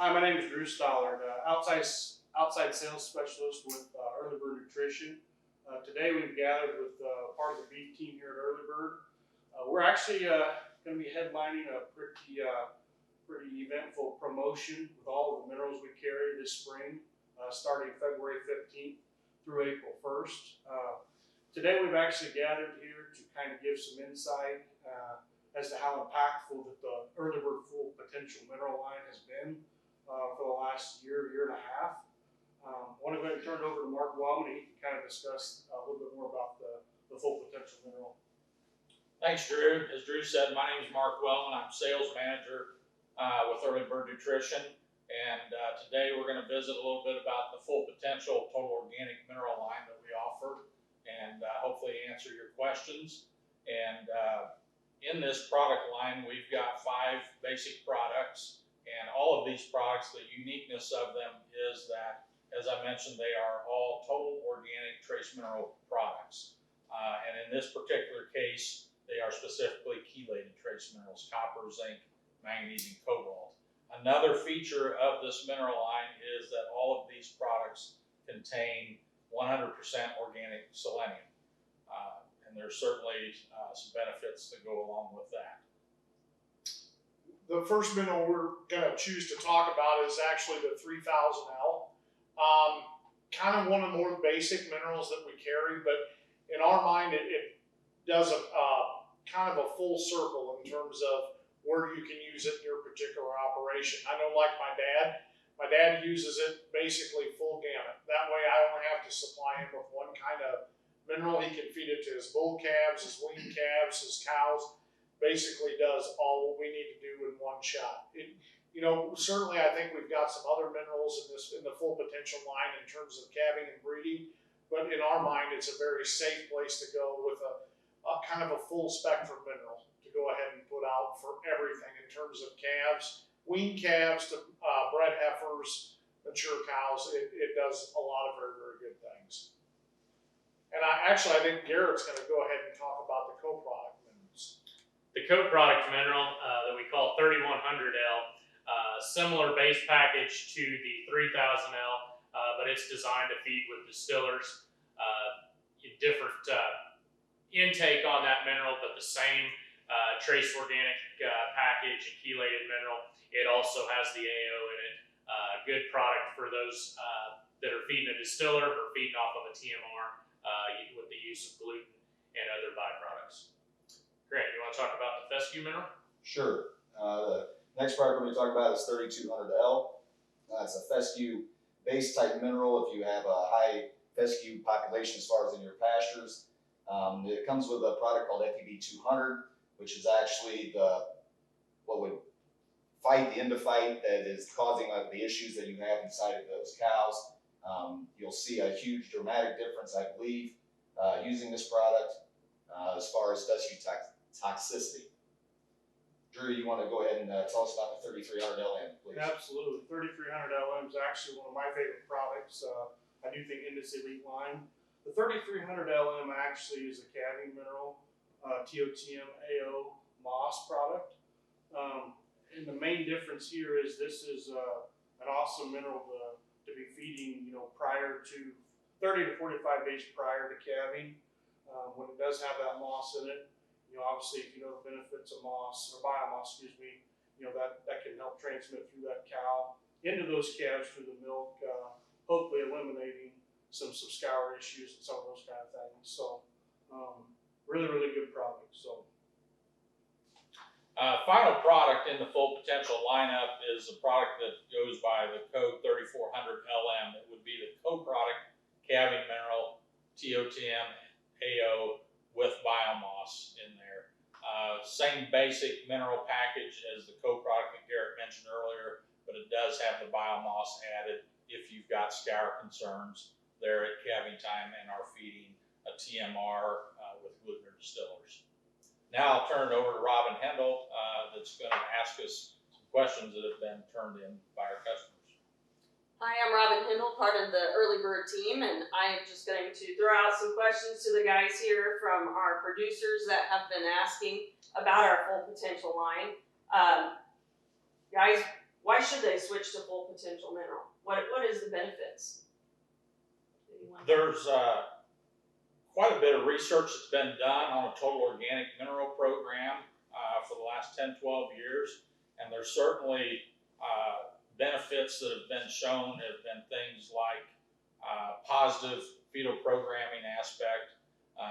Hi, my name is Drew Stollard, outside sales specialist with Earlybird Nutrition. Today we've gathered with part of the beef team here at Earlybird. We're actually going to be headlining a pretty eventful promotion with all of the minerals we carry this spring, starting February 15th through April 1st. Today we've actually gathered here to kind of give some insight as to how impactful that the Earlybird Full Potential mineral line has been for the last year and a half. I want to go ahead and turn it over to Mark Wellman, and he can kind of discuss a little bit more about the Full Potential mineral. Thanks, Drew. As Drew said, my name is Mark Wellman. I'm sales manager with Earlybird Nutrition, and today we're going to visit a little bit about the Full Potential total organic mineral line that we offer, and hopefully answer your questions. And in this product line, we've got 5 basic products. And all of these products, the uniqueness of them is that, as I mentioned, they are all total organic trace mineral products. And in this particular case, they are specifically chelated trace minerals: copper, zinc, manganese, and cobalt. Another feature of this mineral line is that all of these products contain 100% organic selenium. And there's certainly some benefits that go along with that. The first mineral we're going to choose to talk about is actually the 3000L. Kind of one of the more basic minerals that we carry, but in our mind, it does a kind of a full circle in terms of where you can use it in your particular operation. I know, like my dad uses it basically full gamut. That way I only have to supply him with one kind of mineral. He can feed it to his bull calves, his wean calves, his cows. Basically does all what we need to do in one shot. Certainly I think we've got some other minerals in the Full Potential line in terms of calving and breeding, but in our mind it's a very safe place to go with a kind of a full spectrum mineral to go ahead and put out for everything in terms of calves, wean calves to bred heifers, mature cows. It does a lot of very, very good things. And I think Garrett's going to go ahead and talk about the co-product minerals. The co-product mineral that we call 3100L, similar base package to the 3000L, but it's designed to feed with distillers. Different intake on that mineral, but the same trace organic package and chelated mineral. It also has the AO in it. Good product for those that are feeding a distiller or feeding off of a TMR with the use of gluten and other byproducts. Grant, you want to talk about the fescue mineral? Sure. The next product we're going to talk about is 3200L. It's a fescue base type mineral if you have a high fescue population as far as in your pastures. It comes with a product called FEB 200, which is actually what would fight the endophyte that is causing the issues that you have inside of those cows. You'll see a huge dramatic difference, I believe, using this product as far as fescue toxicity. Drew, you want to go ahead and tell us about the 3300LM, please? Absolutely. 3300LM is actually one of my favorite products. I do think Indus Elite line. The 3300LM actually is a calving mineral, TOTM AO moss product. And the main difference here is this is an awesome mineral to be feeding, prior to 30 to 45 days prior to calving. When it does have that moss in it, obviously if you know the benefits of moss, or biomass, that can help transmit through that cow into those calves through the milk, hopefully eliminating some scour issues and some of those kind of things. So really, really good product. So final product in the Full Potential lineup is a product that goes by the code 3400LM. It would be the co-product calving mineral TOTM AO with biomass in there. Same basic mineral package as the co-product that Garrett mentioned earlier, but it does have the biomass added if you've got scour concerns there at calving time and are feeding a TMR with gluten or distillers. Now I'll turn it over to Robin Hendel that's going to ask us some questions that have been turned in by our customers. Hi, I'm Robin Hindle, part of the Earlybird team, and I am just going to throw out some questions to the guys here from our producers that have been asking about our Full Potential line. Guys, why should they switch to full potential mineral? What is the benefits? Anyone? There's quite a bit of research that's been done on a total organic mineral program for the last 10, 12 years, and there's certainly benefits that have been shown have been things like positive fetal programming aspect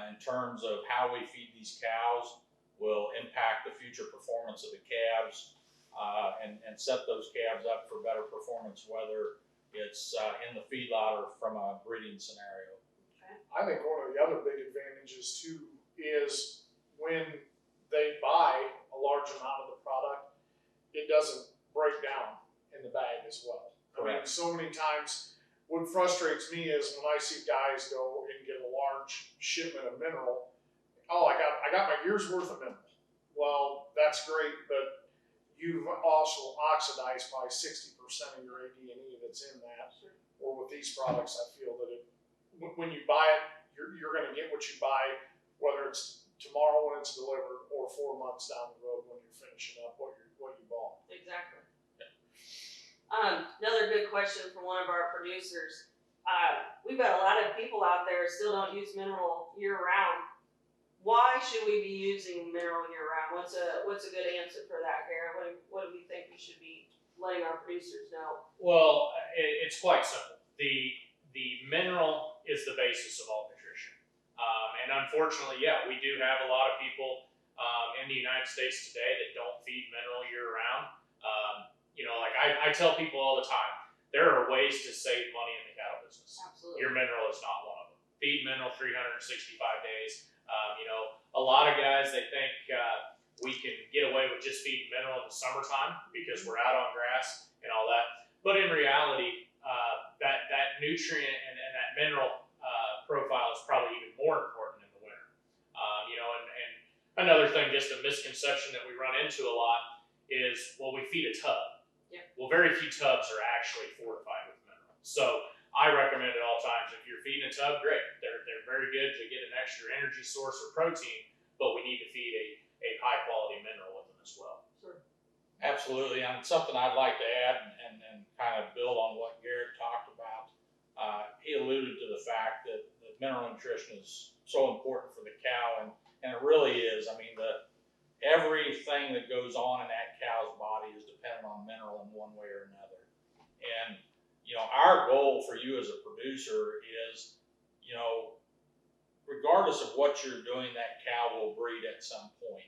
in terms of how we feed these cows will impact the future performance of the calves and set those calves up for better performance, whether it's in the feedlot or from a breeding scenario. I think one of the other big advantages too is when they buy a large amount of the product, it doesn't break down in the bag as well. I mean, so many times, what frustrates me is when I see guys go and get a large shipment of mineral. Oh, I got my year's worth of mineral. Well, that's great, but you've also oxidized by 60% of your AD&E that's in that. Or with these products, I feel that when you buy it, you're going to get what you buy, whether it's tomorrow when it's delivered or 4 months down the road when you're finishing up what you bought. Exactly. Another good question from one of our producers. We've got a lot of people out there who still don't use mineral year round. Why should we be using mineral year round? What's a good answer for that, Garrett? What do we think we should be letting our producers know? Well, it's quite simple. The mineral is the basis of all nutrition. And unfortunately, yeah, we do have a lot of people in the United States today that don't feed mineral year round. Like I tell people all the time, there are ways to save money in the cattle business. Absolutely. Your mineral is not one of them. Feed mineral 365 days. A lot of guys, they think we can get away with just feeding mineral in the summertime because we're out on grass and all that. But in reality, that nutrient and that mineral profile is probably even more important in the winter. And another thing, just a misconception that we run into a lot is, well, we feed a tub. Yeah. Well, very few tubs are actually fortified with mineral. So I recommend at all times, if you're feeding a tub, great. They're very good to get an extra energy source or protein, but we need to feed a high quality mineral with them as well. Sure. Absolutely, and something I'd like to add and kind of build on what Garrett talked about. He alluded to the fact that mineral nutrition is so important for the cow, and it really is. I mean, everything that goes on in that cow's body is dependent on mineral in one way or another. And our goal for you as a producer is, regardless of what you're doing, that cow will breed at some point.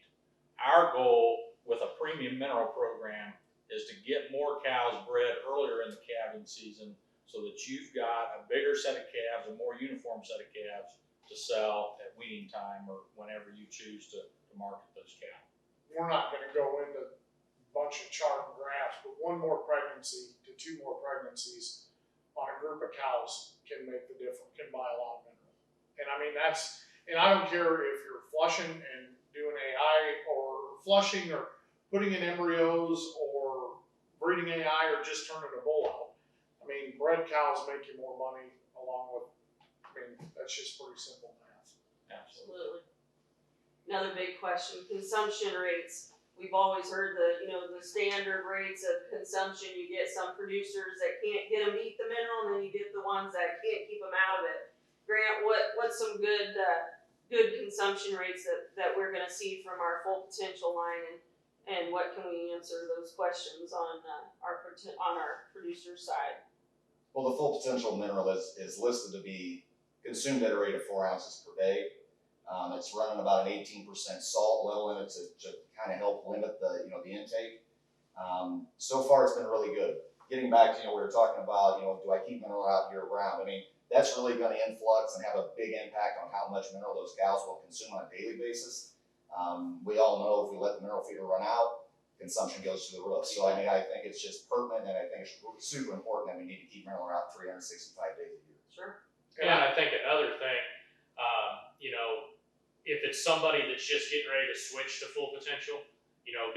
Our goal with a premium mineral program is to get more cows bred earlier in the calving season so that you've got a bigger set of calves, a more uniform set of calves to sell at weaning time or whenever you choose to market those cows. We're not going to go into a bunch of chart and graphs, but 1 more pregnancy to 2 more pregnancies on a group of cows can make the difference, can buy a lot of mineral. And I mean, and I don't care if you're flushing and doing AI or flushing or putting in embryos or breeding AI or just turning a bull out. I mean, bred cows make you more money that's just pretty simple math. Absolutely. Another big question, consumption rates. We've always heard the standard rates of consumption. You get some producers that can't get them to eat the mineral, and then you get the ones that can't keep them out of it. Grant, what's some good consumption rates that we're going to see from our full potential line, and what can we answer those questions on our producer side? Well, the full potential mineral is listed to be consumed at a rate of 4 ounces per day. It's running about an 18% salt level in it to kind of help limit the intake. So far, it's been really good. Getting back to we were talking about do I keep mineral out year round? I mean, that's really going to influx and have a big impact on how much mineral those cows will consume on a daily basis. We all know if we let the mineral feeder run out, consumption goes to the roof. So I mean, I think it's just pertinent, and I think it's super important that we need to keep mineral out 365 days a year. Sure. And I think another thing, if it's somebody that's just getting ready to switch to full potential,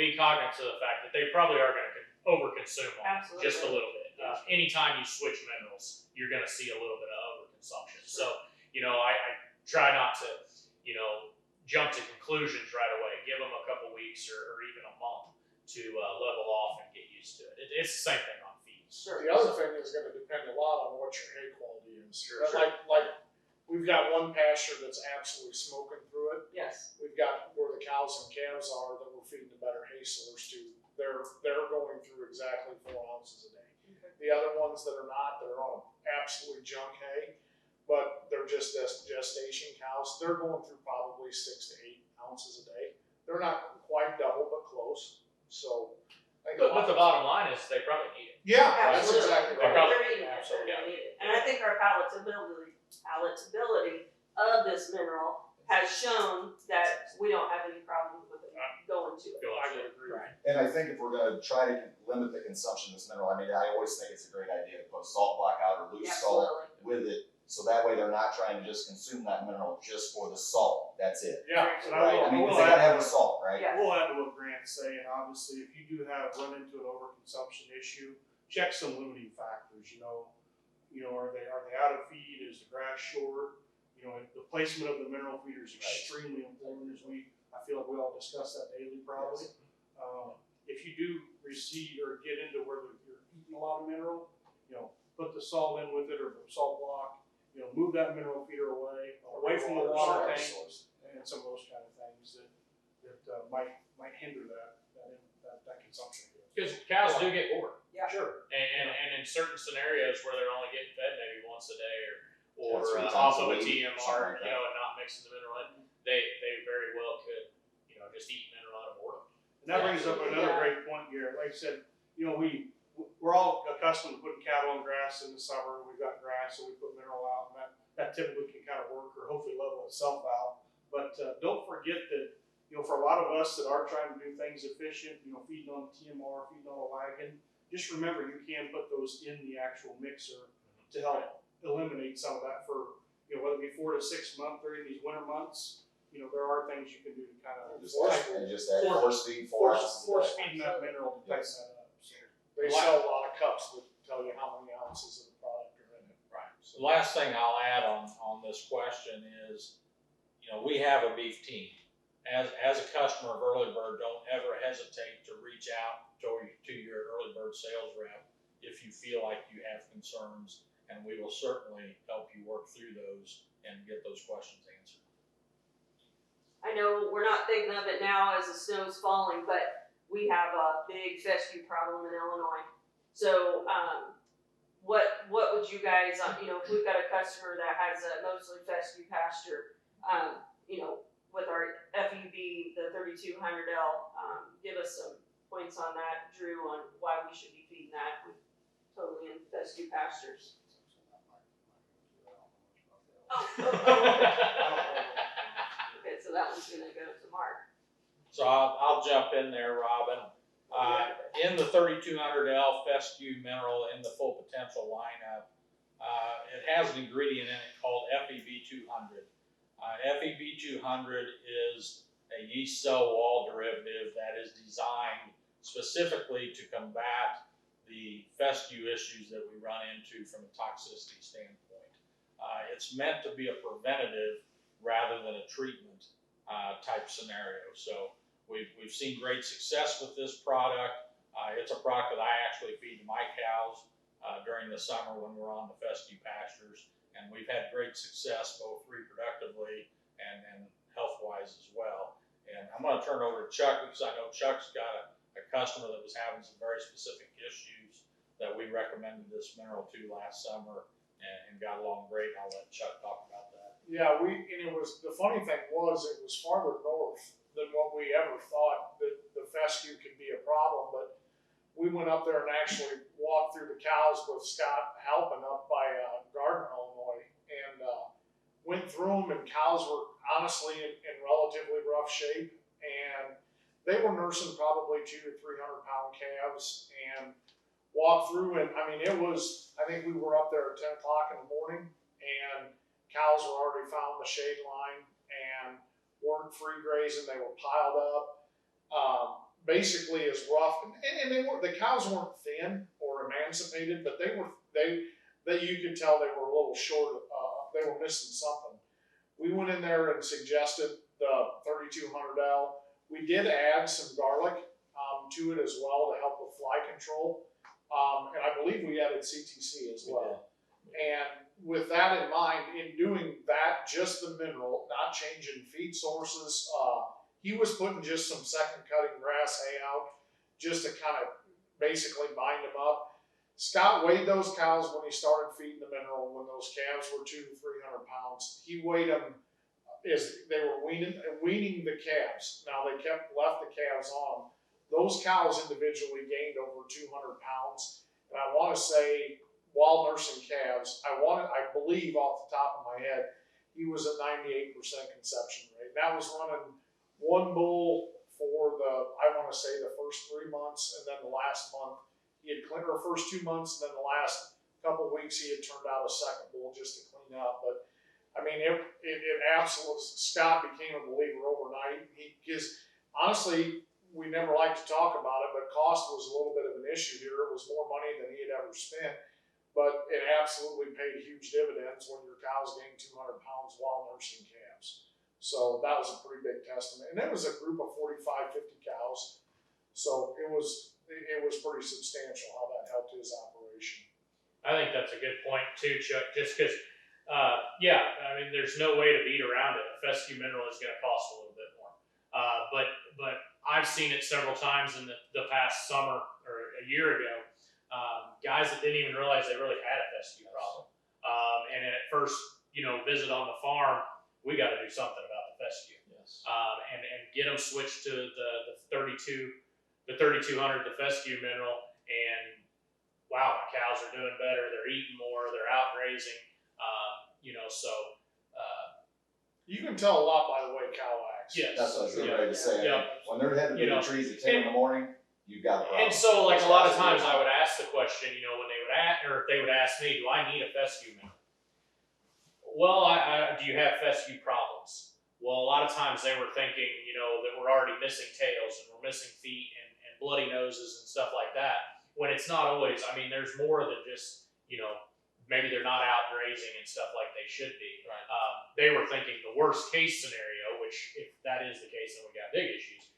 be cognizant of the fact that they probably are going to overconsume on it just a little bit. Anytime you switch minerals, you're going to see a little bit of overconsumption. Sure. So, I try not to, jump to conclusions right away. Give them a couple weeks or even a month to level off and get used to it. It's the same thing on feeds. Sure. The other thing is gonna depend a lot on what your hay quality is. Sure. Like, we've got one pasture that's absolutely smoking through it. Yes. We've got where the cows and calves are that we're feeding the better hay source to. They're going through exactly 4 ounces a day. Okay. The other ones that are not, that are on absolutely junk hay, but they're just gestation cows, they're going through probably 6 to 8 ounces a day. They're not quite double, but close. So, I think But the bottom line is they probably need it. yeah, that's Absolutely. exactly They right. probably They're eating it, absolutely, they're gonna need it. And I think our palatability of this mineral has shown that we don't have any problem with it going to it. Feel I like would it. agree. Right. And I think if we're gonna try to limit the consumption of this mineral, I mean, I always think it's a great idea to put a salt block out or loose salt Absolutely. with it, so that way they're not trying to just consume that mineral just for the salt, that's it. Yeah. And Right, I mean, 'cause they gotta have the salt, right? Yeah. We'll add to what Grant's saying, obviously, if you do run into an overconsumption issue, check some limiting factors, are they out of feed, is the grass short? The placement of the mineral feeder is extremely important, I feel like we all discuss that daily probably. If you do receive or get into where you're eating a lot of mineral, put the salt in with it or the salt block, move that mineral feeder away from the water tank and some of those kind of things that might hinder that consumption. Because cows do get bored. Yeah. Sure. And in certain scenarios where they're only getting fed maybe once a day or Two or three off times a of a week, TMR, something like that. and not mixing the mineral in, they very well could, just eat mineral out of boredom. And that brings up another great point, Garrett. Like I said, we're all accustomed to putting cattle on grass in the summer. We've got grass, so we put mineral out, and that typically can kind of work or hopefully level itself out. But don't forget that, for a lot of us that are trying to do things efficient, feeding on TMR, feeding on a wagon, just remember you can put those in the actual mixer to help eliminate some of that for, whether it be 4 to 6 months during these winter months. There are things you can do to kind of And just add force feed, force feeding that mineral to tighten that up. So. They sell a lot of cups that tell you how many ounces of the product are in it. Right. So the last thing I'll add on this question is, we have a beef team. As a customer of Earlybird, don't ever hesitate to reach out to your Earlybird sales rep if you feel like you have concerns, and we will certainly help you work through those and get those questions answered. I know we're not thinking of it now as the snow's falling, but we have a big fescue problem in Illinois. So, what would you guys, if we've got a customer that has a mostly fescue pasture, with our FUB, the 3200L, give us some points on that, Drew, on why we should be feeding that with totally in fescue pastures. Okay, so that one's gonna go to Mark. So I'll jump in there, Robin. In the 3200L fescue mineral in the full potential lineup, it has an ingredient in it called FEB200. FEB200 is a yeast cell wall derivative that is designed specifically to combat the fescue issues that we run into from a toxicity standpoint. It's meant to be a preventative rather than a treatment type scenario. So we've seen great success with this product. It's a product that I actually feed to my cows during the summer when we're on the fescue pastures, and we've had great success both reproductively and health-wise as well. And I'm going to turn it over to Chuck because I know Chuck's got a customer that was having some very specific issues that we recommended this mineral to last summer and got along great. I'll let Chuck talk about that. Yeah, the funny thing was, it was farther north than what we ever thought that the fescue could be a problem, but we went up there and actually walked through the cows with Scott helping up by Gardner, Illinois, and went through them, and cows were honestly in relatively rough shape, and they were nursing probably 200 to 300 pound calves, and walked through, and I think we were up there at 10 o'clock in the morning, and cows were already found in the shade line and weren't free grazing, they were piled up. Basically as rough, and the cows weren't thin or emancipated, but you could tell they were a little short, they were missing something. We went in there and suggested the 3200L. We did add some garlic to it as well to help with fly control. And I believe we added CTC as well. And with that in mind, in doing that, just the mineral, not changing feed sources, he was putting just some second cutting grass hay out just to kind of basically bind them up. Scott weighed those cows when he started feeding the mineral, when those calves were 200 to 300 pounds. He weighed them as they were weaning the calves. Now they left the calves on them. Those cows individually gained over 200 pounds. And I want to say, while nursing calves, I believe off the top of my head, he was at 98% conception rate. That was running one bull for I want to say the first 3 months, and then the last month he had cleaned, or first 2 months, and then the last couple of weeks he had turned out a second bull just to clean up. But I mean, it absolutely, Scott became a believer overnight. Because honestly, we never like to talk about it, but cost was a little bit of an issue here. It was more money than he had ever spent, but it absolutely paid huge dividends when your cows gained 200 pounds while nursing calves. So that was a pretty big testament. And it was a group of 45, 50 cows. So it was pretty substantial how that helped his operation. I think that's a good point too, Chuck, just because, yeah, I mean, there's no way to beat around it. A fescue mineral is going to cost a little bit more. But I've seen it several times in the past summer or a year ago. Guys that didn't even realize they really had a fescue problem. And at first, visit on the farm, we got to do something about the fescue. Yes. And get them switched to the 3200, the fescue mineral, and wow, my cows are doing better. They're eating more. They're out grazing. You can tell a lot by the way cow acts. Yes. That's what I was getting ready to say. Yeah. When they're heading to the trees at 10 in the morning, you've got a problem. And so, like a lot of times, I would ask the question, when they would or if they would ask me, do I need a fescue mineral? Well, do you have fescue problems? Well, a lot of times they were thinking, that we're already missing tails and we're missing feet and bloody noses and stuff like that. When it's not always, I mean, there's more than just, maybe they're not out grazing and stuff like they should be. Right. They were thinking the worst case scenario, which if that is the case, then we got big issues.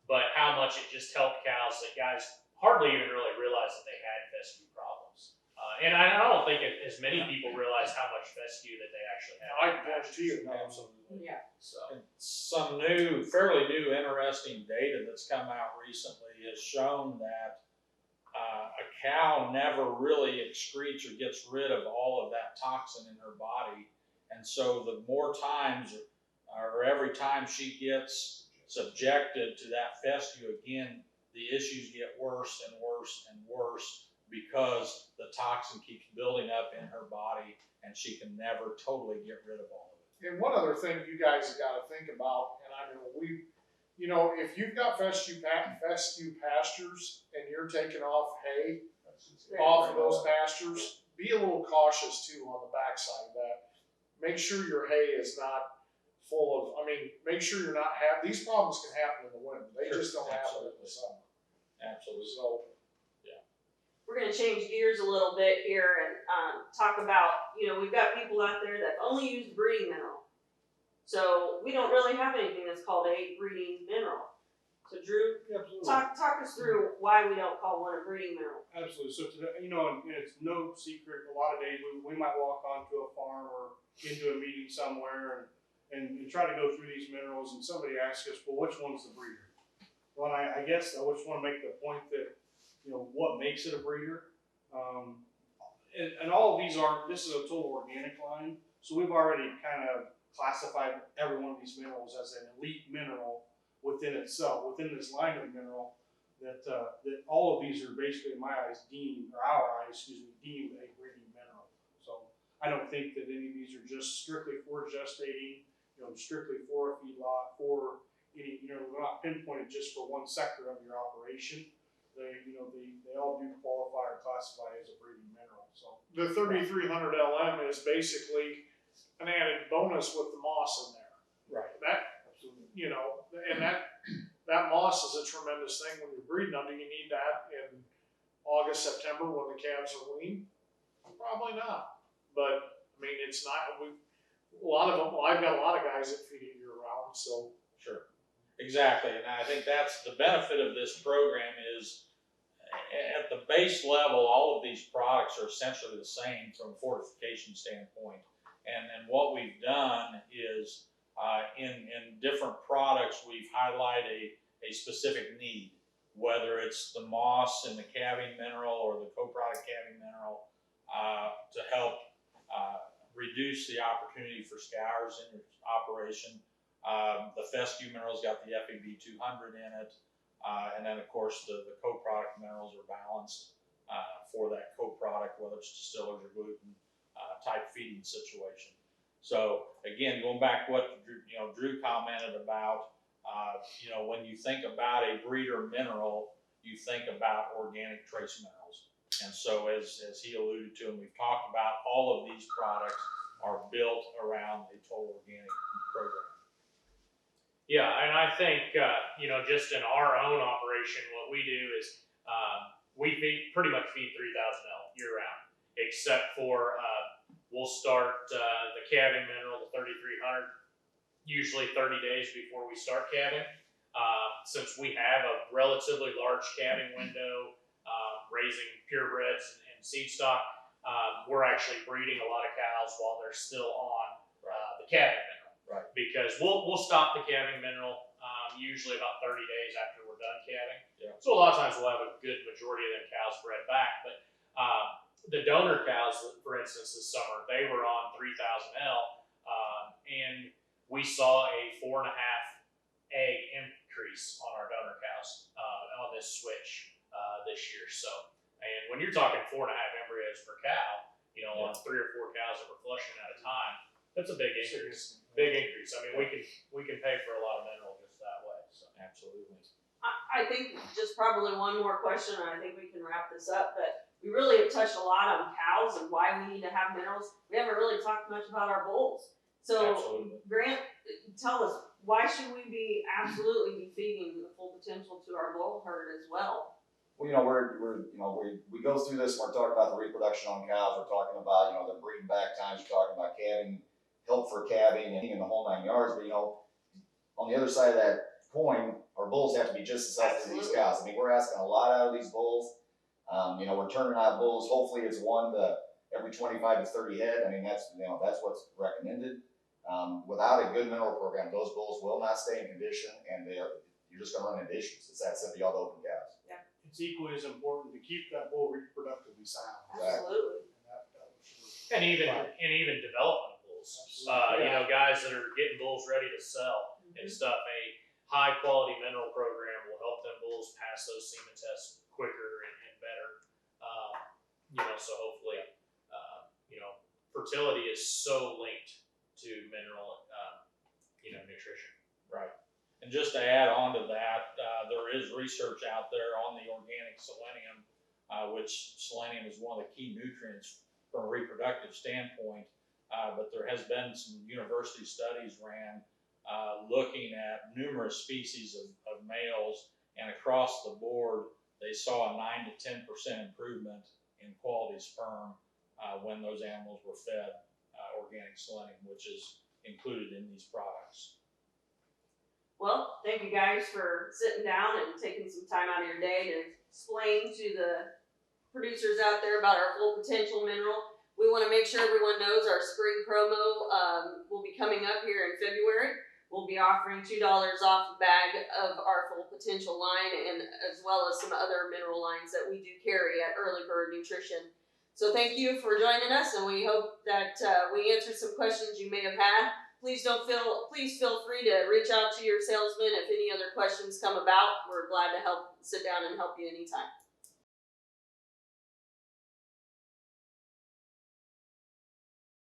But how much it just helped cows that guys hardly even really realized that they had fescue problems. And I don't think as many people realize how much fescue that they actually have. I guarantee you, Absolutely. Yeah. So, and some fairly new, interesting data that's come out recently has shown that a cow never really excretes or gets rid of all of that toxin in her body. And so the more times or every time she gets subjected to that fescue again, the issues get worse and worse and worse because the toxin keeps building up in her body and she can never totally get rid of all of it. And one other thing you guys have got to think about, and I know if you've got fescue pastures and you're taking off hay off of those pastures, be a little cautious too on the backside of that. Make sure your hay is not full of, make sure you're not these problems can happen in the winter. They Sure, just don't happen in absolutely. the summer. Absolutely. So, We're going to change gears a little bit here and talk about, we've got people out there that only use breeding mineral. So we don't really have anything that's called a breeding mineral. So Drew, Absolutely. talk us through why we don't call one a breeding mineral. Absolutely. So today, and it's no secret. A lot of days we might walk onto a farm or into a meeting somewhere and try to go through these minerals, and somebody asks us, "Well, which one's the breeder?" Well, I guess I just want to make the point that what makes it a breeder, and all of these are. This is a total organic line, so we've already kind of classified every one of these minerals as an elite mineral within itself, within this line of mineral. That all of these are basically, in my eyes, deemed a breeding mineral. So I don't think that any of these are just strictly for gestating, strictly for a feedlot, for any, they're not pinpointed just for one sector of your operation. They all do qualify or classify as a breeding mineral. So the 3300 LM is basically an added bonus with the moss in there. Right. That, absolutely. and that moss is a tremendous thing when you're breeding them. Do you need that in August, September when the calves are weaned? Probably not. But it's not. A lot of them. Well, I've got a lot of guys that feed it year round. So Sure. Exactly, and I think that's the benefit of this program is at the base level, all of these products are essentially the same from a fortification standpoint. And what we've done is in different products, we've highlighted a specific need, whether it's the moss and the calving mineral or the co-product calving mineral to help reduce the opportunity for scours in your operation. The fescue mineral's got the FEB 200 in it. And then, of course, the co-product minerals are balanced for that co-product, whether it's distillers or gluten type feeding situation. So again, going back to what Drew commented about, when you think about a breeder mineral, you think about organic trace minerals. And so as he alluded to, and we've talked about, all of these products are built around a total organic program. Yeah, and I think, just in our own operation, what we do is we pretty much feed 3,000 elk year round, except for we'll start the calving mineral, the 3,300, usually 30 days before we start calving. Since we have a relatively large calving window, raising purebreds and seed stock, we're actually breeding a lot of cows while they're still on the calving mineral. Right. Because we'll stop the calving mineral usually about 30 days after we're done calving. Yeah. So a lot of times we'll have a good majority of them cows bred back. But the donor cows, for instance, this summer, they were on 3,000 L, and we saw a 4.5 egg increase on our donor cows on this switch this year. So, and when you're talking 4.5 embryos per cow, on 3 or 4 cows that we're flushing at a time, that's a big increase. Big increase. I mean, we can pay for a lot of mineral just that way. So Absolutely. I think just probably one more question, and I think we can wrap this up, but we really have touched a lot on cows and why we need to have minerals. We haven't really talked much about our bulls. So Absolutely. Grant, tell us, why should we be absolutely feeding the full potential to our bull herd as well? Well, we go through this, we're talking about the reproduction on cows, we're talking about, the breeding back times, we're talking about calving, help for calving and the whole 9 yards, but on the other side of that coin, our bulls have to be just as healthy as these cows. I mean, we're asking a lot out of these bulls. We're turning out bulls, hopefully it's 1 to every 25 to 30 head. I mean, that's what's recommended. Without a good mineral program, those bulls will not stay in condition, and you're just gonna run into issues. It's that simple, all the open cows. It's equally as important to keep that bull reproductively sound. Absolutely. and even development bulls. Guys that are getting bulls ready to sell and stuff. A high quality mineral program will help them bulls pass those semen tests quicker and better. So hopefully, fertility is so linked to mineral, nutrition. Right. And just to add on to that, there is research out there on the organic selenium, which selenium is one of the key nutrients from a reproductive standpoint. But there has been some university studies ran looking at numerous species of males, and across the board, they saw a 9 to 10% improvement in quality sperm when those animals were fed organic selenium, which is included in these products. Well, thank you guys for sitting down and taking some time out of your day to explain to the producers out there about our full potential mineral. We want to make sure everyone knows our spring promo will be coming up here in February. We'll be offering $2 off a bag of our full potential line, and as well as some other mineral lines that we do carry at Earlybird Nutrition. So thank you for joining us, and we hope that we answered some questions you may have had. Please feel free to reach out to your salesman if any other questions come about. We're glad to sit down and help you anytime.